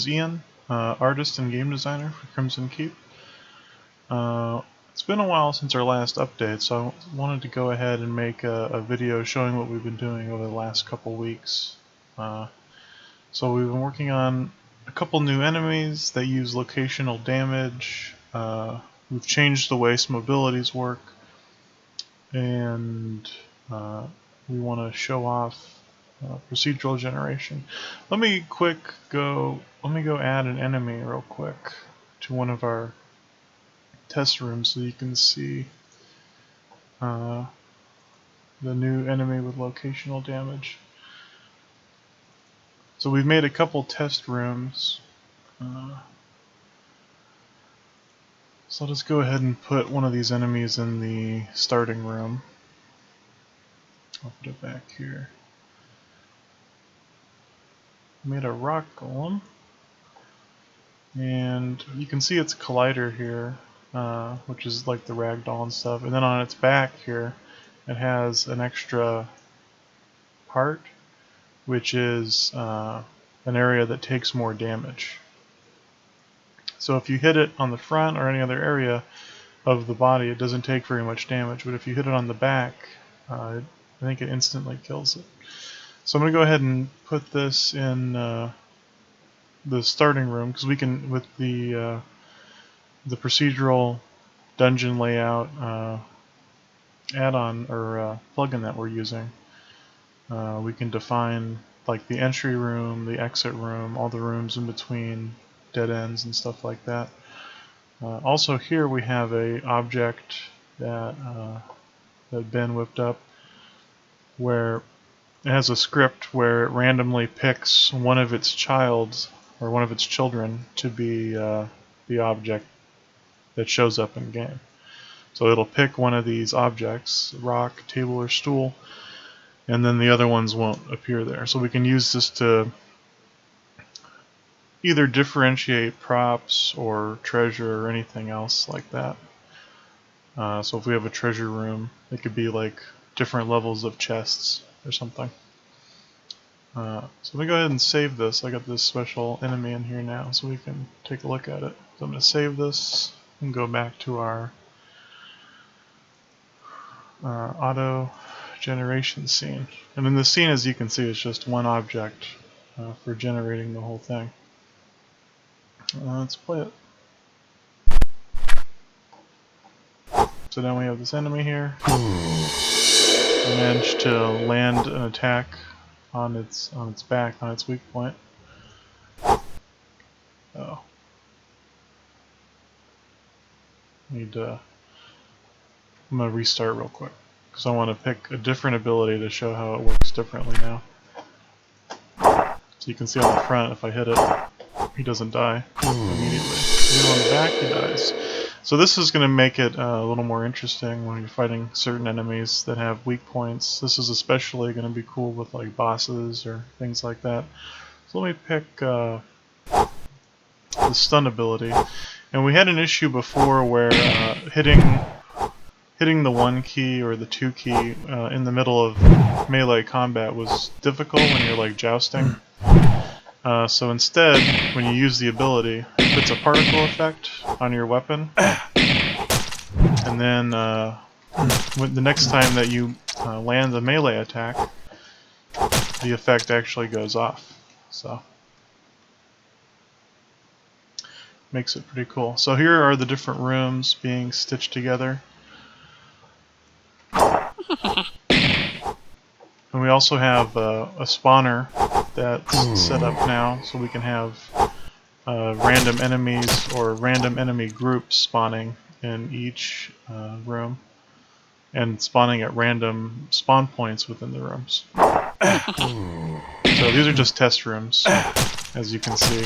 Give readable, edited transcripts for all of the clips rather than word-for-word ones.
Ian, artist and game designer for Crimson Keep. It's been a while since our last update, so I wanted to go ahead and make a video showing what we've been doing over the last couple weeks. So we've been working on a couple new enemies that use locational damage. We've changed the way mobilities work, and we want to show off procedural generation. Let me go add an enemy real quick to one of our test rooms so you can see the new enemy with locational damage. So we've made a couple test rooms. So let's go ahead and put one of these enemies in the starting room. I'll put it back here. Made a rock golem, and you can see its collider here, which is like the ragdoll and stuff, and then on its back here it has an extra part which is an area that takes more damage. So if you hit it on the front or any other area of the body, it doesn't take very much damage, but if you hit it on the back, I think it instantly kills it. So I'm going to go ahead and put this in the starting room, because we can, with the procedural dungeon layout add-on or plugin that we're using, we can define like the entry room, the exit room, all the rooms in between, dead ends and stuff like that. Also here we have a object that Ben whipped up, where it has a script where it randomly picks one of its children to be the object that shows up in game. So it'll pick one of these objects, rock, table, or stool, and then the other ones won't appear there. So we can use this to either differentiate props or treasure or anything else like that. So if we have a treasure room, it could be like different levels of chests or something. So let me go ahead and save this. I got this special enemy in here now, so we can take a look at it. So I'm going to save this and go back to our auto generation scene. And in the scene, as you can see, it's just one object for generating the whole thing. Let's play it. So now we have this enemy here. I managed to land an attack on its back, on its weak point. Oh. I'm gonna restart real quick, because I want to pick a different ability to show how it works differently now. So you can see on the front, if I hit it, he doesn't die immediately. Even on the back, he dies. So this is going to make it a little more interesting when you're fighting certain enemies that have weak points. This is especially going to be cool with like bosses or things like that. So let me pick the stun ability. And we had an issue before where hitting the 1 key or the 2 key in the middle of melee combat was difficult when you're like jousting. So instead, when you use the ability, it puts a particle effect on your weapon, and then the next time that you land the melee attack, the effect actually goes off. So makes it pretty cool. So here are the different rooms being stitched together. And we also have a spawner that's set up now, so we can have random enemies or random enemy groups spawning in each room, and spawning at random spawn points within the rooms. So these are just test rooms, as you can see.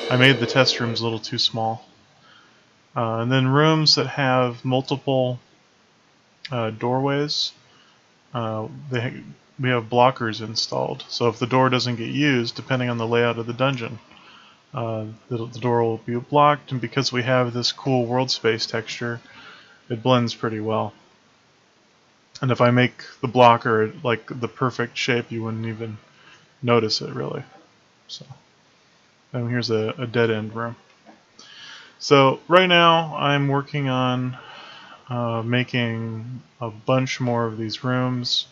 I made the test rooms a little too small. And then rooms that have multiple doorways, we have blockers installed. So if the door doesn't get used, depending on the layout of the dungeon, the door will be blocked, and because we have this cool world space texture, it blends pretty well. And if I make the blocker like the perfect shape, you wouldn't even notice it really. So And here's a dead end room. So right now I'm working on making a bunch more of these rooms.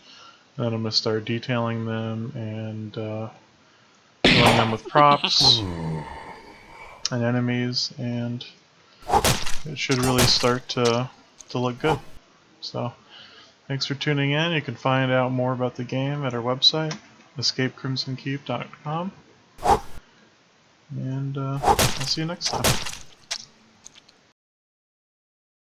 Then I'm going to start detailing them and filling them with props and enemies, and it should really start to look good. So thanks for tuning in. You can find out more about the game at our website, escapecrimsonkeep.com. And I'll see you next time.